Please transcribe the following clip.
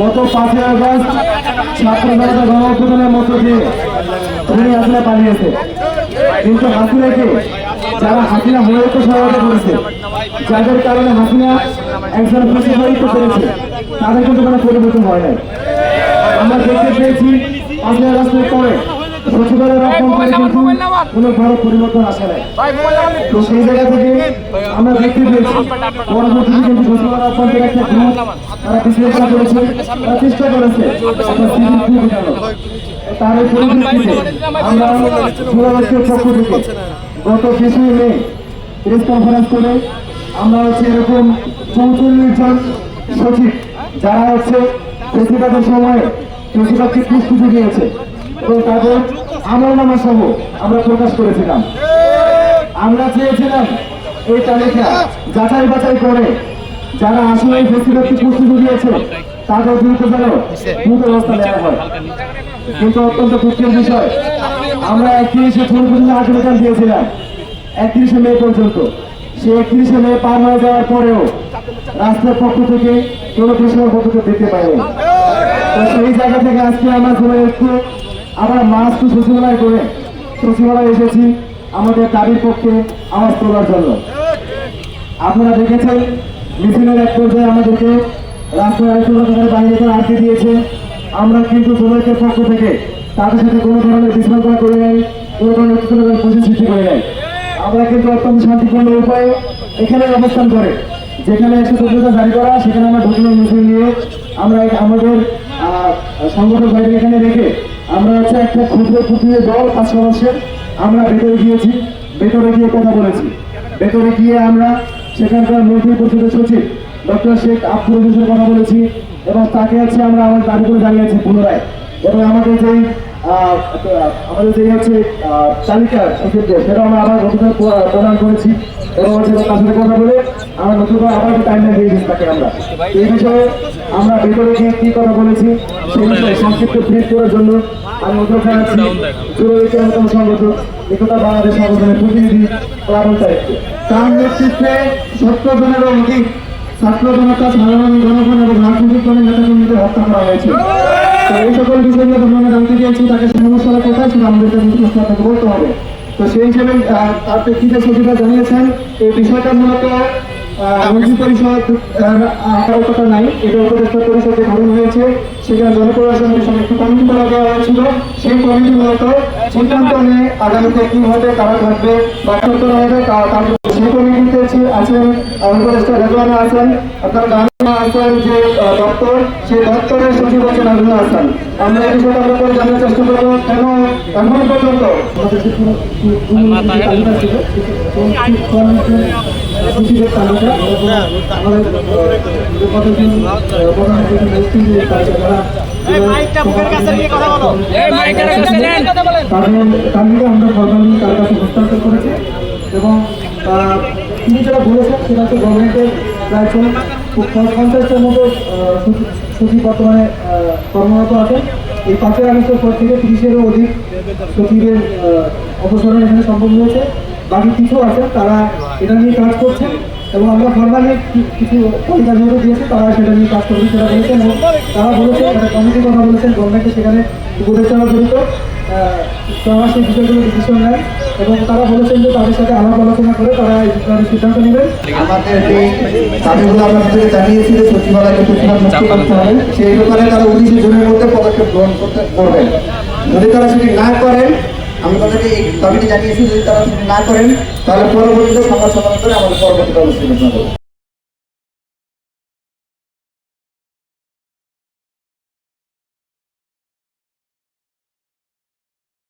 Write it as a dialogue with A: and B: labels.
A: গত 5ই আগস্ট ছাত্র জনতা গণঅভ্যুত্থানের মধ্য দিয়ে উনি হাসিনা পালিয়েছে, কিন্তু হাসিনাকে যারা হাসিনা হয়ে তো সহায়তা করেছে, যাদের কারণে হাসিনা একজন প্রতিবাহিত করেছে, তাদের কিন্তু কোনো পরিবর্তন হয় নাই। আমরা দেখতে পেয়েছি 5ই আগস্টের পরে সচিবালয় রক্ষণ করে কিন্তু কোনো বড় পরিবর্তন আসে নাই। তো সেই জায়গা থেকে আমরা দেখতে পেয়েছি পরবর্তীতে কিন্তু সচিবালয় রক্ষণের একটা গ্রুপ তারা বিশ্লেষণ করেছে, তারা চেষ্টা করেছে তার এই পরিপ্রেক্ষিতে আমরা যুবরাষ্ট্রের পক্ষ থেকে গত 20 মে প্রেস কনফারেন্স করে আমরা এরকম 44 জন সচিব যারা প্রেসিডেন্টের সময় প্রেসিডেন্টকে প্রস্তুতি দিয়েছে এবং তাদের আমলনামা সহ আমরা প্রকাশ করেছিলাম। আমরা চেয়েছিলাম এই তালিকা যাচাই বাছাই করে যারা আসলে প্রেসিডেন্টকে প্রস্তুতি দিয়েছে তাদের বিরুদ্ধে যেন দ্রুত ব্যবস্থা নেওয়া হয়। কিন্তু অত্যন্ত দুঃখের বিষয়, আমরা 31শে জুন পর্যন্ত আবেদন দিয়েছিলাম, 31শে মে পর্যন্ত। সে 31শে মে পার হয়ে যাওয়ার পরেও রাষ্ট্রের পক্ষ থেকে কোনো ঘোষণা পত্র দিতে পারেনি। তো সেই জায়গা থেকে আজকে আমরা চলে একটু আমরা মাস টু সচিবালয় এসেছি আমাদের দাবির পক্ষে আওয়াজ তোলার জন্য। আপনারা দেখেছেন মিছিলের এক পর্যায়ে আমাদেরকে রাস্তার বাইরে করে আটকে দিয়েছে। আমরা কিন্তু জনগণের পক্ষ থেকে তাদের সাথে কোনো ধরনের বিশৃঙ্খলা করে নেই, কোনো ধরনের সৃষ্টি করে নেই। আমরা কিন্তু অত্যন্ত শান্তিপূর্ণ উপায়ে এখানে অবস্থান করে যেখানে 114 জারি করা সেখানে আমরা ঢুকলো মিছিল নিয়ে আমরা আমাদের সংগঠন বাইরে এখানে রেখে আমরা একটা ক্ষুদ্র ক্ষুদ্র দল 5 সদস্যের আমরা ভেতরে গিয়েছি, ভেতরে গিয়ে কথা বলেছি। ভেতরে গিয়ে আমরা সেখানকার মন্ত্রী পরিষদের সচিব ডক্টর শেখ আব্দুল রশিদের কথা বলেছি এবং তাকে আমরা আমার দাবি করে জানিয়েছি পুনরায়। এবং আমাদের যেই তালিকা সচিবদের সেটা আমরা আবার নতুন প্রদান করেছি এবং তার সাথে কথা বলে আমরা নতুন আবার টাইমলাইন দিয়ে দিচ্ছি তাকে। আমরা এই বিষয়ে আমরা ভেতরে গিয়ে কি কথা বলেছি সেই বিষয়ে সংক্ষিপ্ত ব্রিফ করার জন্য আমি অনুরোধ জানাচ্ছি যুবলীগের অন্যতম সংগঠক একতা বাংলাদেশ সংগঠনের প্রতিনিধি প্লাবন সাহেবকে। তার নেতৃত্বে 70 জনেরও অধিক ছাত্র জনতা, সাধারণ জনগণ এবং রাজনৈতিক দলের নেতাকর্মীদের হত্যা করা হয়েছে। তো এই সকল বিষয়গুলো আমরা জানতে চেয়েছি, তাকে সমস্যাটা কোথায় সেটা আমাদেরকে প্রশ্ন বলতে হবে। তো সেই হিসেবে তার প্রেক্ষিতে সচিবরা জানিয়েছেন এই বিষয়টা মূলত মন্ত্রী পরিষদ কথা নাই, এটা উপদেষ্টা পরিষদে গঠন হয়েছে, সেখানে জনপ্রশাসনের সঙ্গে একটু কমিটি করা দেওয়া হয়েছিল। সেই কমিটি মূলত সিদ্ধান্ত নিয়ে আগামীতে কি হবে, কারা থাকবে বা কত হবে তার সেই কমিটিতে আছেন উপদেষ্টা রেজওয়ানা আছেন, আপনার গান্ধী আছেন যে দপ্তর, সেই দপ্তরের সচিব হচ্ছেন নাজমুল হাসান। আমরা এই বিষয়টা আমরা করে জানার চেষ্টা করবো কেন এখন পর্যন্ত আমরা ফর্মালি তার কাছে হস্তান্তর করেছি এবং তিনি যেটা বলেছেন সেটা হচ্ছে গভর্নমেন্টের প্রায় 50টার মতো সচিব বর্তমানে কর্মরত আছেন। এই 5ই আগস্টের পর থেকে 30-এরও অধিক সচিবের অপসারণ এখানে সম্ভব হয়েছে। বাকি কিছু আছেন তারা এটা নিয়ে কাজ করছেন এবং আমরা ফর্মালি কিছু তালিকা যেহেতু দিয়েছি তারা সেটা নিয়ে কাজ করবে সেটা বলেছেন এবং তারা বলেছেন একটা কমিটির কথা বলেছেন, গভর্নমেন্টে সেখানে উপদেষ্টারা জড়িত, তারা সেই বিষয়গুলো ডিসিশন নেয় এবং তারা বলেছেন যে তাদের সাথে আলাপ আলোচনা করে তারা এই সিদ্ধান্ত নেবেন। আমাদের যে দাবিগুলো আমরা জানিয়েছি যে সচিবালয়কে মুক্ত করতে হবে, সেই ব্যাপারে তারা 19 জনের মধ্যে পদক্ষেপ গ্রহণ করবেন। যদি তারা সেটি না করেন, আমি তাদেরকে এই দাবিটি জানিয়েছি, যদি তারা সেটি না করেন তাহলে পরবর্তীতে সংবাদ সম্মেলন করে আমাদের পরবর্তী ব্যবস্থা